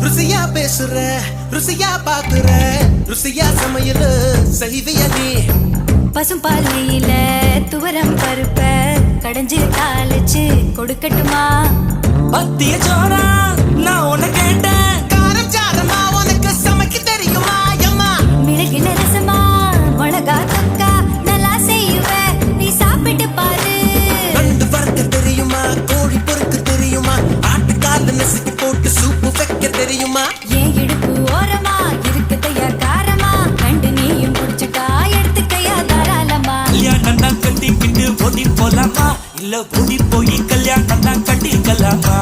ருசியா பேசுற ருசியா பாக்குற ருசியா சமையல் செய்விய நீ பசும்பாலையில துவரம் பருப்ப கடைஞ்சு தாளிச்சு கொடுக்கட்டுமா பத்திய சோறா நான் உன்னை கேட்டேன் காரம் சாரமா உனக்கு சமைக்க தெரியுமா அம்மா மிளகு ரசமா மிளகா தொக்கா நல்லா செய்வ நீ சாப்பிட்டு பாரு நண்டு வறுக்க தெரியுமா கோழி பொறுக்க தெரியுமா ஆட்டுக்கால நசுக்கி போட்டு சூப்பு வைக்க தெரியுமா ஏன் இடுப்பு ஓரமா இருக்குதையா காரமா கண்டு நீயும் குடிச்சுட்டா எடுத்துக்கையா தாராளமா கல்யாணம் தான் கட்டிக்கிட்டு ஓடி போலாமா இல்ல ஓடி போய் கல்யாணம் தான் கட்டிக்கலாமா